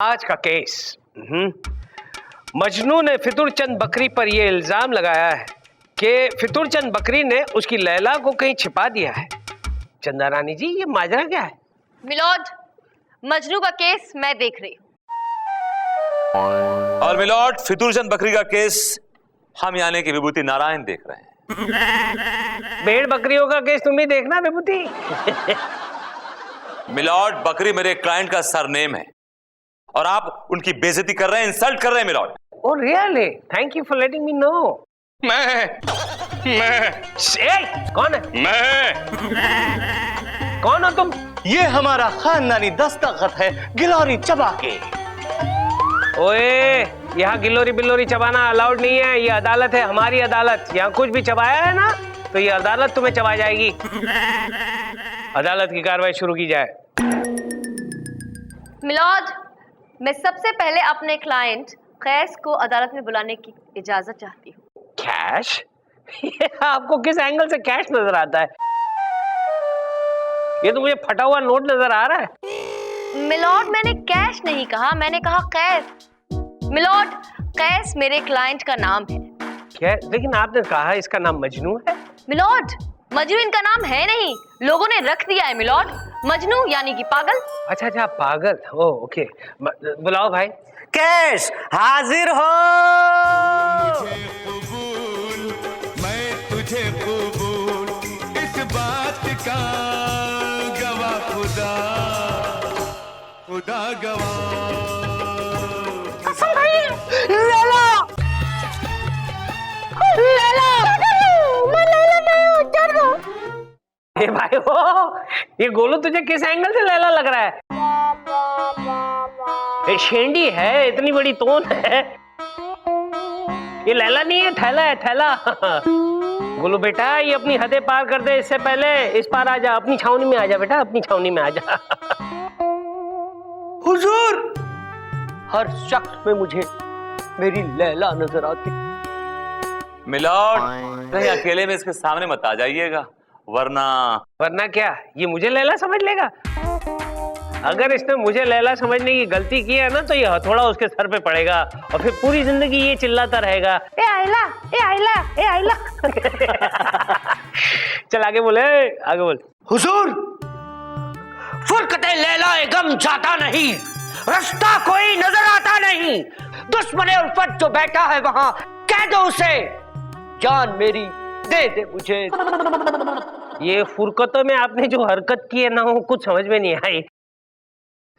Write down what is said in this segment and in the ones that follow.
आज का केस मजनू ने फितूर चंद बकरी पर यह इल्जाम लगाया है कि फितूर चंद बकरी ने उसकी लैला को कहीं छिपा दिया है। चंदा रानी जी, ये माजरा क्या है? मिलॉर्ड, मजनू का केस मैं देख रही हूँ। और मिलॉर्ड, फितूर चंद बकरी का केस हम यानी कि विभूति नारायण देख रहे हैं। भेड़ बकरियों का केस तुम ही देखना विभूति। मिलॉर्ड, बकरी मेरे क्लाइंट का सरनेम है और आप उनकी बेइज्जती कर रहे हैं, इंसल्ट कर रहे हैं milord. Oh really? Thank you for letting me know. मैं कौन है? कौन हो तुम? ये हमारा खानदानी दस्तखत है गिलोरी चबा के। ओए, यहाँ गिलोरी बिलोरी चबाना अलाउड नहीं है। ये अदालत है, हमारी अदालत। यहाँ कुछ भी चबाया है ना तो ये अदालत तुम्हें चबा जाएगी। अदालत की कार्रवाई शुरू की जाए। मिलॉर्ड, मैं सबसे पहले अपने क्लाइंट कैस को अदालत में बुलाने की इजाजत चाहती हूँ। कैश? आपको किस एंगल से कैश नजर आता है? ये तो मुझे फटा हुआ नोट नजर आ रहा है। मिलॉर्ड, मैंने कैश नहीं कहा, मैंने कहा कैस। मिलॉर्ड, कैस मेरे क्लाइंट का नाम है। क्या? लेकिन आपने कहा इसका नाम मजनू है। मिलॉर्ड, मजनू इनका नाम है नहीं, लोगों ने रख दिया है मिलॉर्ड। मजनू यानी कि पागल। अच्छा अच्छा, पागल। ओ ओके, बुलाओ भाई। कैश हाजिर हो। मैं तुझे कबूल, इस बात का गवाह खुदा, खुदा गवाह। ए भाई हो, ये गोलू तुझे किस एंगल से लैला लग रहा है? ये शेंडी है, इतनी बड़ी तोन है। ये लैला नहीं है, थैला है, थैला। गोलू बेटा, ये अपनी हदें पार कर दे, इससे पहले इस पार आ जा। अपनी छावनी में आ जा बेटा, अपनी छावनी में आ जा। हुजूर, हर शख्स में मुझे मेरी लैला नजर आती। मिलॉर्ड, कहीं अकेले में इसके सामने मत आ जाइएगा, वरना क्या ये मुझे लैला समझ लेगा? अगर इसने मुझे लैला समझने की गलती की है ना तो ये हथौड़ा उसके सर पे पड़ेगा और फिर पूरी जिंदगी ये चिल्लाता रहेगा, ए आइला, ए आइला, ए आइला। चल आगे बोले, आगे बोल। हुजूर, फुरकते लैला गम जाता नहीं, रास्ता कोई नजर आता नहीं। दुश्मने उल्फत जो बैठा है वहां, कह दो उसे जान मेरी दे दे मुझे। ये फुरकतों में आपने जो हरकत की है ना वो कुछ समझ में नहीं आई।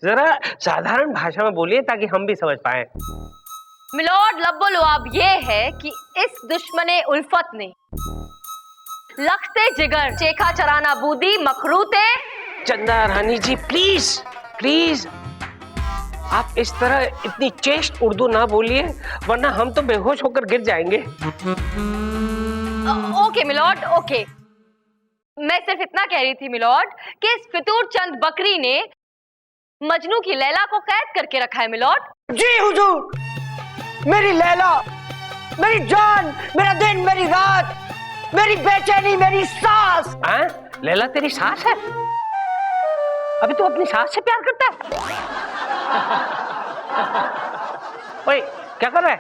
जरा साधारण भाषा में बोलिए ताकि हम भी समझ पाए। मिलॉर्ड, लब्बो लुआब ये है कि इस दुश्मने उल्फत ने लखते जिगर चेखा चराना बूदी मखरूते। चंदा रानी जी प्लीज प्लीज, आप इस तरह इतनी चेष्ट उर्दू ना बोलिए वरना हम तो बेहोश होकर गिर जाएंगे। Okay milord, okay. मैं सिर्फ इतना कह रही थी मिलॉर्ड कि इस फितूर चंद बकरी ने मजनू की लैला को कैद करके रखा है मिलॉर्ड। जी हुजूर, मेरी लैला, मेरी जान, मेरा दिन, मेरी रात, मेरी बेचैनी, मेरी सांस। लैला तेरी सांस है? अभी तू अपनी सांस से प्यार करता है? ओए, क्या कर रहा है?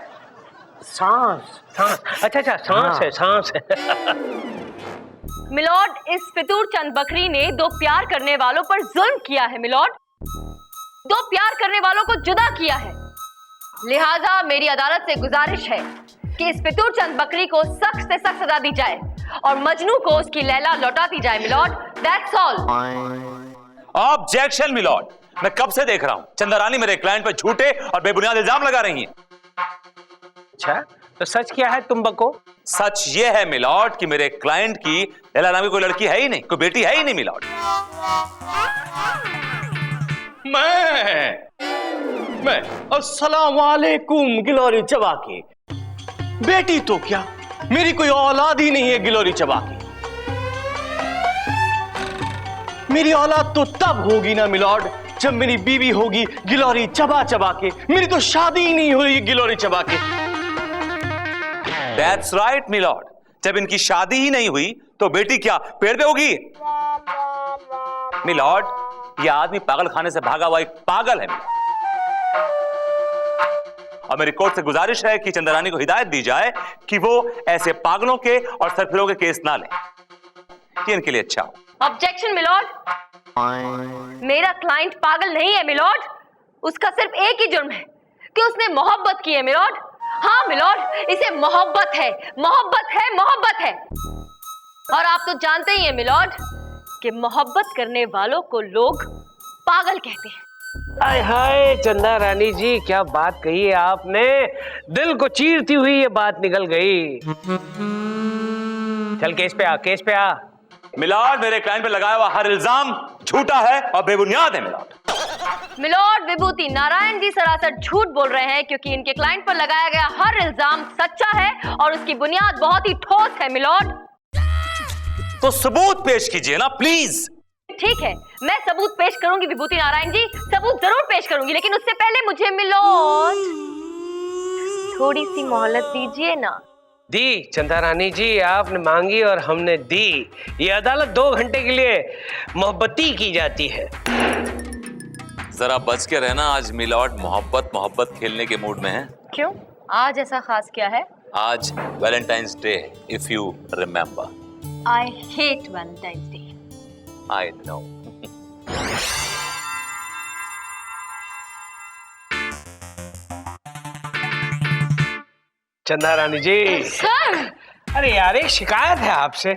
सांस, सांस। अच्छा अच्छा, सांस है, सांस है। मिलॉर्ड, इस फितूर चंद बकरी ने दो प्यार करने वालों पर जुल्म किया है मिलॉर्ड, दो प्यार करने वालों को जुदा किया है। लिहाजा मेरी अदालत से गुजारिश है कि इस फितूर चंद बकरी को सख्त से सख्त सजा दी जाए और मजनू को उसकी लैला लौटा दी जाए milord. That's all. Objection milord, मैं कब से देख रहा हूं चंदा रानी मेरे क्लाइंट पर झूठे और बेबुनियाद इल्जाम लगा रही हैं। अच्छा, तो सच क्या है तुम बको? सच ये है मिलॉर्ड कि मेरे क्लाइंट की लैला नामी कोई लड़की है ही नहीं, कोई बेटी है ही नहीं मिलॉर्ड। मैं अस्सलाम वालेकुम गिलोरी चबा के। बेटी तो क्या, मेरी कोई औलाद ही नहीं है गिलोरी चबा के। मेरी औलाद तो तब होगी ना मिलॉर्ड जब मेरी बीवी होगी गिलोरी चबा चबा के। मेरी तो शादी ही नहीं हुई गिलोरी चबा के। That's right मिलॉर्ड, जब इनकी शादी ही नहीं हुई तो बेटी क्या पेड़ पे होगी? मिलॉर्ड, यह आदमी पागल खाने से भागा हुआ एक पागल है। और मेरी कोर्ट से गुजारिश है कि चंदा रानी को हिदायत दी जाए कि वो ऐसे पागलों के और सरफिरों के केस ना लें। ये इनके लिए अच्छा हो। ऑब्जेक्शन मिलॉर्ड, मेरा क्लाइंट पागल नहीं है मिलॉर्ड। उसका सिर्फ एक ही जुर्म है कि उसने मोहब्बत की है मिलॉर्ड। हाँ मिलॉर्ड, इसे मोहब्बत है, मोहब्बत है, मोहब्बत है। और आप तो जानते ही हैं मिलॉर्ड कि मोहब्बत करने वालों को लोग पागल कहते हैं। हाय हाय चंदा रानी जी, क्या बात कही है आपने, दिल को चीरती हुई ये बात निकल गई। चल केस पे आ, केस पे आ। मिलॉर्ड, मेरे क्लाइंट पे लगाया हुआ हर इल्जाम झूठा है और बेबुनियाद है मिलॉर्ड। मिलॉर्ड, विभूति नारायण जी सरासर झूठ बोल रहे हैं क्योंकि इनके क्लाइंट पर लगाया गया हर इल्जाम सच्चा है और उसकी बुनियाद बहुत ही ठोस है मिलॉर्ड। तो सबूत पेश कीजिए ना प्लीज। ठीक है, मैं सबूत पेश करूंगी विभूति नारायण जी, सबूत जरूर पेश करूंगी, लेकिन उससे पहले मुझे मिलॉर्ड थोड़ी सी मोहलत दीजिए ना। दी चंदा रानी जी, आपने मांगी और हमने दी। ये अदालत 2 घंटे के लिए मोहब्बती की जाती है। जरा बच के रहना, आज मिलॉर्ड मोहब्बत मोहब्बत खेलने के मूड में है। क्यों, आज ऐसा खास क्या है? आज Valentine's day, if you remember. I hate Valentine's day. I know. चंदा रानी जी, सर, अरे यार एक शिकायत है आपसे।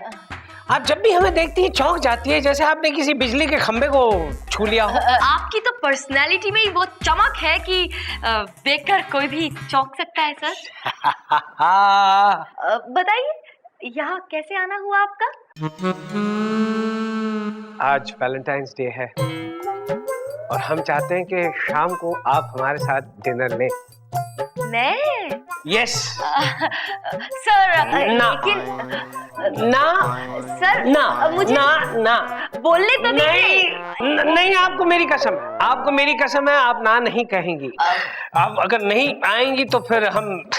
आप जब भी हमें देखती है चौंक जाती है जैसे आपने किसी बिजली के खंबे को छू लिया हो। आपकी तो पर्सनैलिटी में ही वो चमक है कि देखकर कोई भी चौंक सकता है सर। बताइए यहाँ कैसे आना हुआ आपका? आज वैलेंटाइंस डे है और हम चाहते हैं कि शाम को आप हमारे साथ डिनर लें। मैं? यस। सर ना। लेकिन ना सर ना मुझे ना ना बोलने तो नहीं नहीं, आपको मेरी कसम है, आपको मेरी कसम है, आप ना नहीं कहेंगी। आप अगर नहीं आएंगी तो फिर हम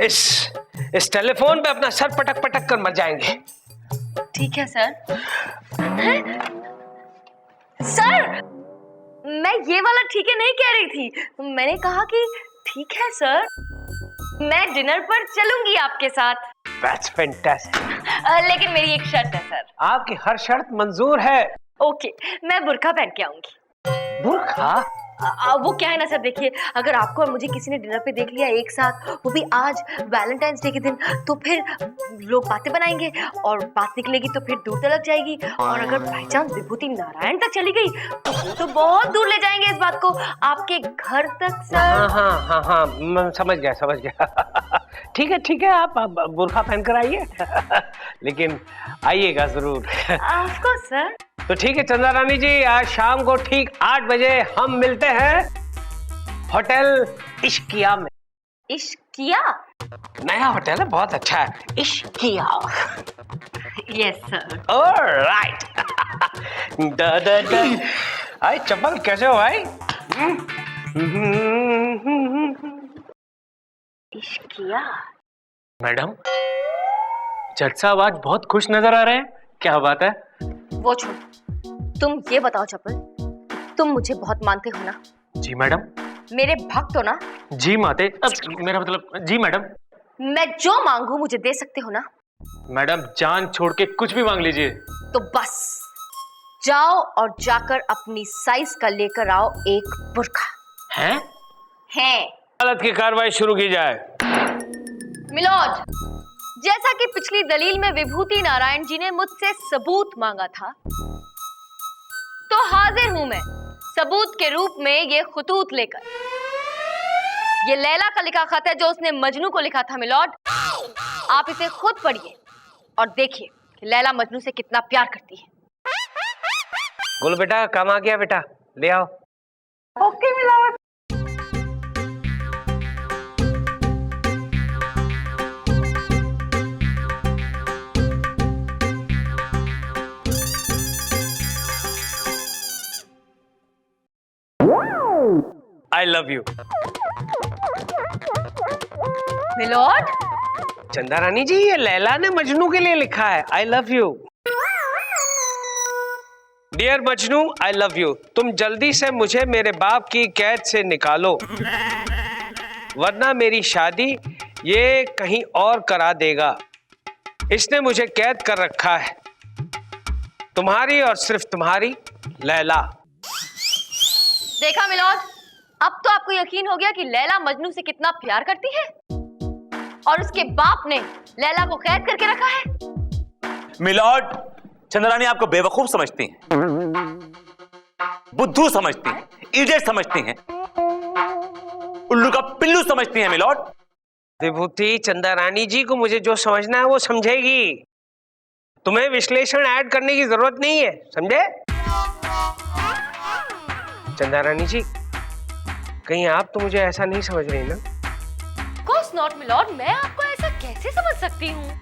इस टेलीफोन पे अपना सर पटक पटक कर मर जाएंगे। ठीक है सर। सर, मैं ये वाला ठीक है नहीं कह रही थी, मैंने कहा कि ठीक है सर, मैं डिनर पर चलूंगी आपके साथ। That's fantastic. लेकिन मेरी एक शर्त है सर। आपकी हर शर्त मंजूर है। ओके, मैं बुर्का पहन के आऊंगी। बुर्का? वो क्या है ना सर, देखिए अगर आपको और मुझे किसी ने डिनर पे देख लिया एक साथ, वो भी आज वैलेंटाइंस डे के दिन, तो फिर लोग बातें बनाएंगे और बात निकलेगी तो फिर दूर तक जाएगी। और अगर बाई चांस विभूति नारायण तक चली गई तो वो तो बहुत दूर ले जाएंगे इस बात को, आपके घर तक सर। हाँ हाँ हाँ हाँ, मैं समझ गया समझ गया। ठीक है, आप बुर्का पहन कर आइए। लेकिन आइएगा जरूर। Of course sir. तो ठीक है चंदा रानी जी, आज शाम को ठीक 8 बजे हम मिलते हैं होटल इश्किया में। इश्किया? नया होटल है, बहुत अच्छा है, इश्किया। Yes sir. ऑलराइट। आई चप्पल कैसे हो भाई? इश्किया? मैडम, जज साहब आज बहुत खुश नजर आ रहे हैं, क्या बात है? वो छोड़, तुम ये बताओ चप्पल, तुम मुझे बहुत मानते हो ना? जी मैडम। मेरे भक्त हो ना? जी माते, मेरा मतलब जी मैडम। मैं जो मांगू मुझे दे सकते हो ना? मैडम जान छोड़ के कुछ भी मांग लीजिए। तो बस जाओ और जाकर अपनी साइज का लेकर आओ एक बुर्का। हैं? अदालत की कार्रवाई शुरू की जाए। मिलॉर्ड, जैसा कि पिछली दलील में विभूति नारायण जी ने मुझसे सबूत मांगा था, तो हाजिर हूं मैं सबूत के रूप में ये खतूत लेकर। ये लैला का लिखा खत है जो उसने मजनू को लिखा था मिलॉर्ड। आप इसे खुद पढ़िए और देखिए कि लैला मजनू से कितना प्यार करती है। गुल बेटा, काम आ गया बेटा, ले आओ। Okay milord. I love you. Milord? Chanda Rani जी, ये लैला ने मजनू के लिए लिखा है, I love you. Dear Majnu, I love you. तुम जल्दी से मुझे मेरे बाप की कैद से निकालो, वरना मेरी शादी ये कहीं और करा देगा। इसने मुझे कैद कर रखा है, तुम्हारी और सिर्फ तुम्हारी लैला। देखा मिलोड, अब तो आपको यकीन हो गया कि लैला मजनू से कितना प्यार करती है, और उसके बाप ने लैला को कैद करके रखा है। मिलॉर्ड, चंद्रानी आपको बेवकूफ समझती हैं, बुद्धू समझती हैं, इडियट समझती हैं, उल्लू का पिल्लू समझती हैं मिलॉर्ड। विभूति, चंद्रानी जी को मुझे जो समझना है वो समझेगी, तुम्हें विश्लेषण ऐड करने की जरूरत नहीं है, समझे? चंद्रानी जी, कहीं आप तो मुझे ऐसा नहीं समझ रही ना? Of course not, मिलोड, मैं आपको ऐसा कैसे समझ सकती हूँ?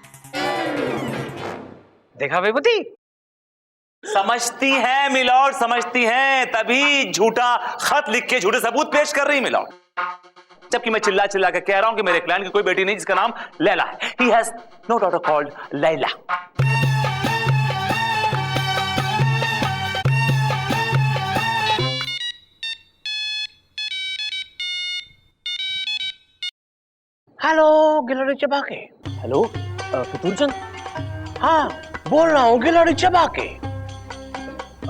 देखा विभूति, समझती हैं मिलॉर्ड, समझती हैं, तभी झूठा खत लिख के झूठे सबूत पेश कर रही मिलॉर्ड। जबकि मैं चिल्ला चिल्ला के कह रहा हूं कि मेरे क्लाइंट की कोई बेटी नहीं जिसका नाम लैला है। He has no daughter called Laila. Hello glory चबा के। हेलो फितूरचंद। हाँ, बोल रहा हूँ गिलोरी चबा के।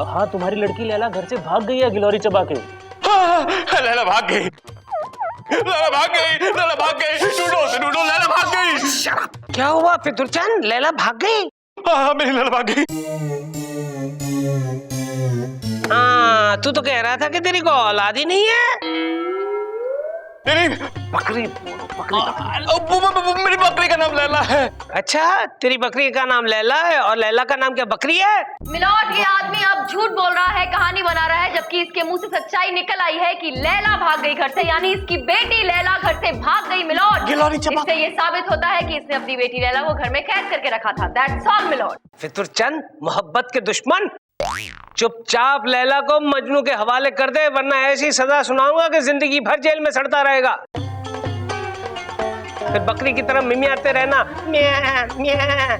हाँ, तुम्हारी लड़की लैला घर से भाग गई है गिलोरी चबा के। लैला भाग गई, लैला भाग गई, लैला भाग गई, ढूंढो उसे ढूंढो, लैला भाग गई। क्या हुआ फितूरचंद, लैला भाग गई? हाँ, मेरी लैला भाग गई। हाँ, तू तो कह रहा था कि तेरी को औलाद ही नहीं है। नहीं, बकरी मेरी बकरी का नाम लैला है। अच्छा, तेरी बकरी का नाम लैला है और लैला का नाम क्या बकरी है? मिलोड, ये आदमी अब झूठ बोल रहा है, कहानी बना रहा है, जबकि इसके मुंह से सच्चाई निकल आई है कि लैला भाग गई घर से, यानी इसकी बेटी लैला घर से भाग गई। मिलोड, इससे ये साबित होता है कि इसने अपनी बेटी लैला को घर में कैद करके रखा था। That's all milord. फितूरचंद, मोहब्बत के दुश्मन, चुपचाप लैला को मजनू के हवाले कर दे, वरना ऐसी सजा सुनाऊंगा कि जिंदगी भर जेल में सड़ता रहेगा। फिर बकरी की तरह मिमियाते रहना, म्या म्या।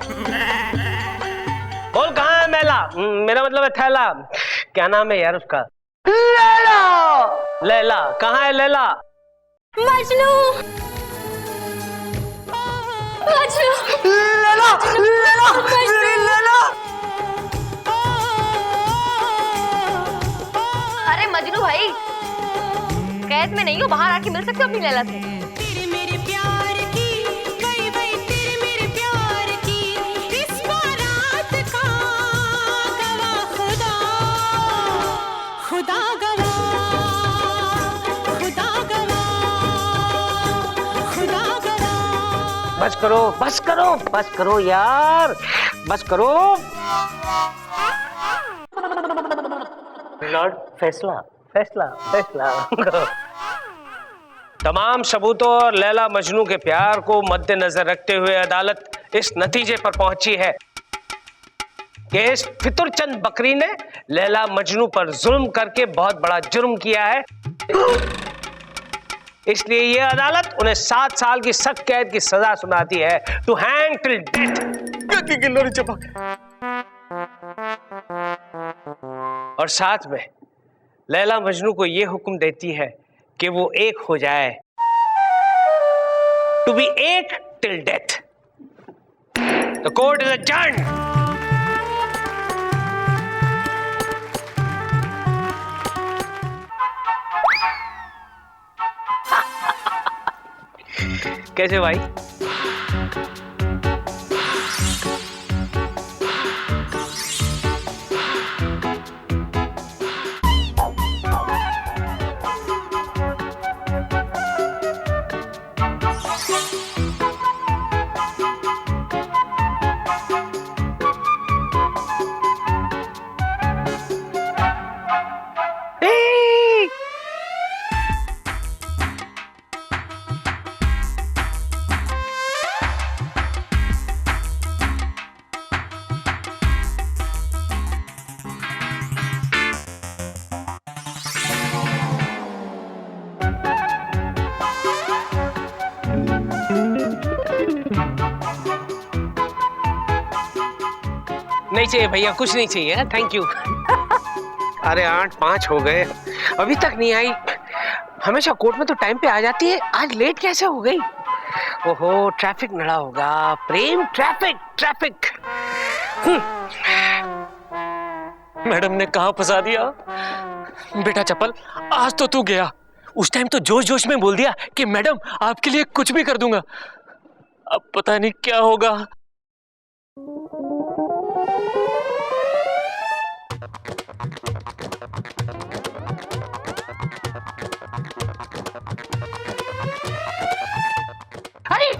बोल कहाँ है मैला? मेरा मतलब है थैला। क्या नाम है यार उसका? लैला। लैला कहाँ है लैला? मजनू, मजनू, लैला, लैला, मेरी लैला। अरे मजनू भाई, कैद में नहीं हो, बाहर आके मिल सकते हो अपनी लैला से। तेरे मेरे प्यार की, वही वही तेरे मेरे प्यार की, इस बारात का गवाह खुदा, खुदा गवाह, खुदा गवाह, खुदा गवाह। बस करो, बस करो, बस करो यार, बस करो। लॉर्ड, फैसला फैसला फैसला। तमाम सबूतों और लैला मजनू के प्यार को मद्देनजर रखते हुए अदालत इस नतीजे पर पहुंची है कि इस फितूरचंद बकरी ने लैला मजनू पर जुल्म करके बहुत बड़ा जुर्म किया है। इसलिए ये अदालत उन्हें 7 साल की सख्त कैद की सजा सुनाती है, टू हैंग टिल डेथ। गिलोरी चबा के। और साथ में लैला मजनू को यह हुक्म देती है कि वो एक हो जाए, टू बी एक till death. The court is adjourned. कैसे भाई? नहीं चाहिए भैया, कुछ नहीं चाहिए, थैंक यू। अरे 8:05 हो गए, अभी तक नहीं आई। हमेशा कोर्ट में तो टाइम पे आ जाती है, आज लेट कैसे हो गई? ओहो, ट्रैफिक नड़ा होगा। प्रेम, ट्रैफिक ट्रैफिक। मैडम ने कहाँ फंसा दिया? बेटा चप्पल, आज तो तू गया। उस टाइम तो जोश जोश में बोल दिया कि मैडम आपके लिए कुछ भी कर दूंगा। अब पता नहीं क्या होगा। अरे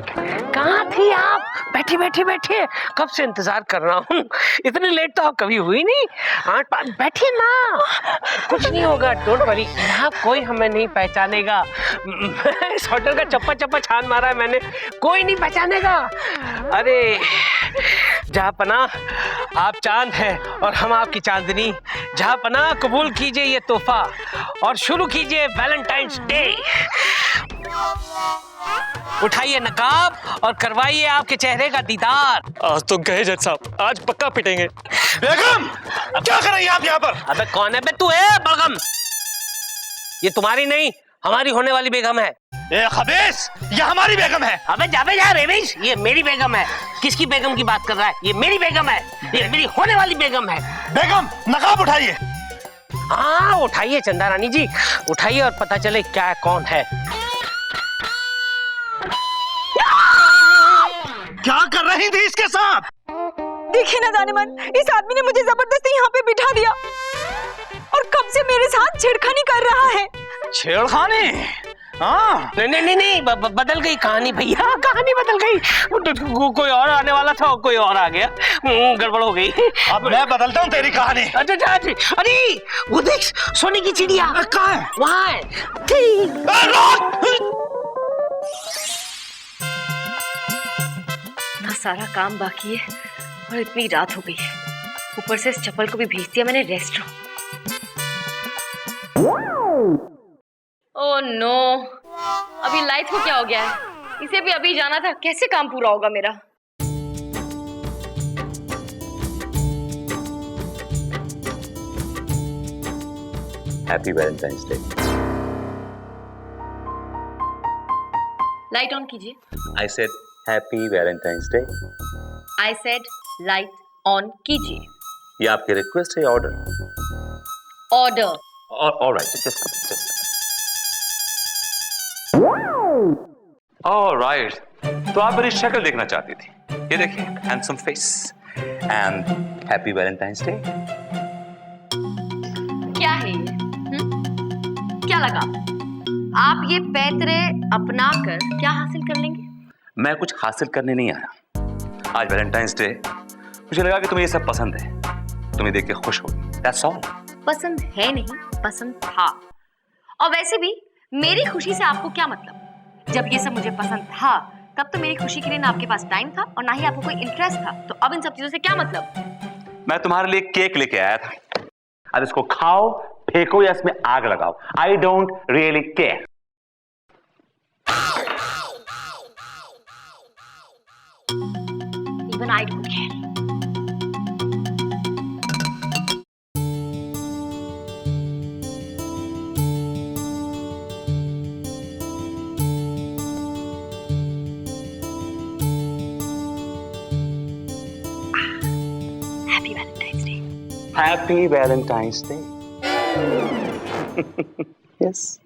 कहाँ थी आप? बैठिए बैठिए बैठिए, कब से इंतजार कर रहा हूँ। इतनी लेट तो आप कभी हुई नहीं। 8:05, बैठिए ना, कुछ नहीं होगा, डोंट वरी। यहाँ कोई हमें नहीं पहचानेगा। इस होटल का चप्पा चप्पा छान मारा है मैंने, कोई नहीं पहचानेगा। अरे जहाँ पना आप चांद हैं और हम आपकी चांदनी। जहाँ पना कबूल कीजिए ये तोहफा और शुरू कीजिए वैलेंटाइंस डे। उठाइए नकाब और करवाइए आपके चेहरे का दीदार। आज तो गए जज साहब, आज पक्का पिटेंगे। बेगम, क्या कर रही है आप यहाँ पर? अबे कौन है बे तू? है बलगम, ये तुम्हारी नहीं हमारी होने वाली बेगम है। ए खबीस, ये हमारी बेगम है। अबे जाबे जा रेविश, ये मेरी बेगम है। किसकी बेगम की बात कर रहा है? ये मेरी बेगम है, ये मेरी होने वाली बेगम है। बेगम, नकाब उठाइए। हाँ उठाइए चंदा रानी जी, उठाइए और पता चले क्या कौन है। क्या कर रही थी इसके साथ? देखिए ना दानिमन, इस आदमी ने मुझे जबरदस्ती यहाँ पे बिठा दिया और कब से मेरे साथ छेड़खानी कर रहा है। छेड़खानी? हाँ। नहीं नहीं नहीं नहीं, बदल गई कहानी भैया, कहानी बदल गई। कोई और आने वाला था, कोई और आ गया, गड़बड़ हो गई। अब मैं बदलता हूँ तेरी कहानी। अच्छा, अरे वो देख, सोने की चिड़िया कहाँ है? वहाँ है। इतना सारा काम बाकी है और इतनी रात हो गई है, ऊपर से इस चप्पल को भी भेज दिया मैंने रेस्टोरेंट। ओह नो, अभी लाइट को क्या हो गया है? इसे भी अभी जाना था, कैसे काम पूरा होगा मेरा? Happy Valentine's day. Light on कीजिए। I said happy Valentine's day. I said light on कीजिए। ये आपकी रिक्वेस्ट है, order? Order. Alright, just alright. तो आप मेरी शक्ल देखना चाहती थी, ये देखिए, handsome face and happy Valentine's day. क्या है ये? क्या लगा? आप ये पैतरे अपना कर क्या हासिल कर लेंगे? मैं कुछ हासिल करने नहीं आया। आज वैलेंटाइंस डे, मुझे लगा कि तुम्हें ये सब पसंद है, तुम्हें देख के खुश हो। That's all. पसंद है नहीं, पसंद था। और वैसे भी मेरी खुशी से आपको क्या मतलब? जब ये सब मुझे पसंद था तब तो मेरी खुशी के लिए ना आपके पास टाइम था और ना ही आपको कोई इंटरेस्ट था, तो अब इन सब चीजों से क्या मतलब? मैं तुम्हारे लिए केक लेके आया था, अब इसको खाओ, फेंको या इसमें आग लगाओ, I don't really care. Even I don't care. Happy Valentine's Day. Happy Valentine's Day. Yes.